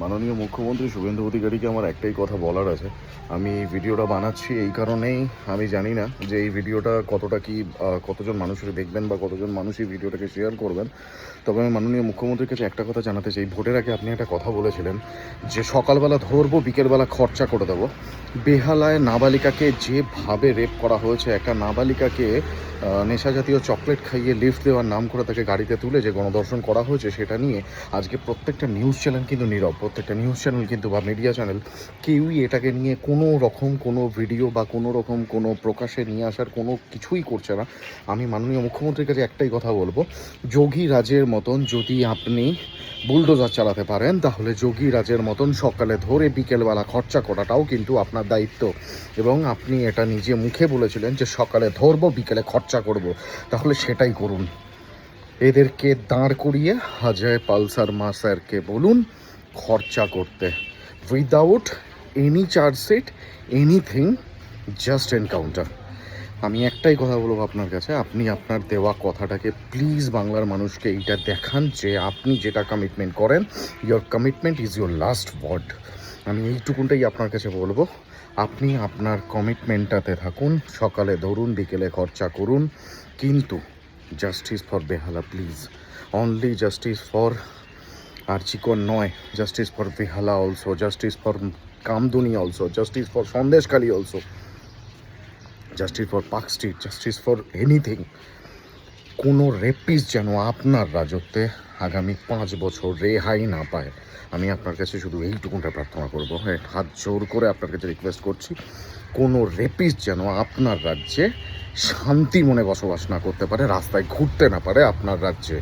মাননীয় মুখ্যমন্ত্রী শুভেন্দু অধিকারীকে আমার একটাই কথা বলার আছে। আমি এই ভিডিওটা বানাচ্ছি এই কারণেই, আমি জানি না যে এই ভিডিওটা কতটা কি কতজন মানুষের দেখবেন বা কতজন মানুষ এই ভিডিওটাকে শেয়ার করবেন। তবে আমি মাননীয় মুখ্যমন্ত্রীর কাছে একটা কথা জানাতে চাই। ভোটের আগে আপনি একটা কথা বলেছিলেন যে সকালবেলা ধরবো, বিকেলবেলা খরচা করে দেবো। বেহালায় নাবালিকাকে যেভাবে রেপ করা হয়েছে, একটা নাবালিকাকে নেশা জাতীয় চকলেট খাইয়ে লিফট দেওয়ার নাম করে তাকে গাড়িতে তুলে যে গণধর্ষণ করা হয়েছে, সেটা নিয়ে আজকে প্রত্যেকটা নিউজ চ্যানেল কিন্তু নীরব। প্রত্যেকটা নিউজ চ্যানেল কিন্তু বা মিডিয়া চ্যানেল কেউই এটাকে নিয়ে কোনো রকম কোনো ভিডিও বা কোনো রকম কোনো প্রকাশে নিয়ে আসার কোনো কিছুই করছে না। আমি মাননীয় মুখ্যমন্ত্রীর কাছে একটাই কথা বলবো, যোগী রাজের মতন যদি আপনি বুলডোজার চালাতে পারেন, তাহলে যোগী রাজের মতন সকালে ধরে বিকেলবেলা খরচা করাটাও কিন্তু আপনার দায়িত্ব। এবং আপনি এটা নিজে মুখে বলেছিলেন যে সকালে ধরবো, বিকেলে খরচা করব, তাহলে সেটাই করুন। এদেরকে দাঁড় করিয়ে অজয় পালসার স্যারকে বলুন খরচা করতে, without any chargesheet, anything, just encounter. আমি একটাই কথা বলবো আপনার কাছে, আপনি আপনার দেওয়া কথাটাকে প্লিজ বাংলার মানুষকে এইটা দেখান যে আপনি যেটা কমিটমেন্ট করেন, your commitment is your last word. আমি এইটুকুনটাই আপনার কাছে বলবো, আপনি আপনার কমিটমেন্টটাতে থাকুন। সকালে ধরুন, বিকেলে খরচা করুন, কিন্তু justice for Behala please, only justice for আর্চিকন নয়, justice for Behala also, justice for Kamduni also, justice for Sandeshkhali also, justice for Park Street, justice for anything. কোনো রেপিস যেন আপনার রাজত্বে আগামী 5 বছর রেহাই না পায়। আমি আপনার কাছে শুধু এইটুকুনটা প্রার্থনা করবো, হ্যাঁ, হাত জোর করে আপনার কাছে রিকোয়েস্ট করছি, কোনো রেপিস যেন আপনার রাজ্যে শান্তি মনে বসবাস না করতে পারে, রাস্তায় ঘুরতে না পারে আপনার রাজ্যে।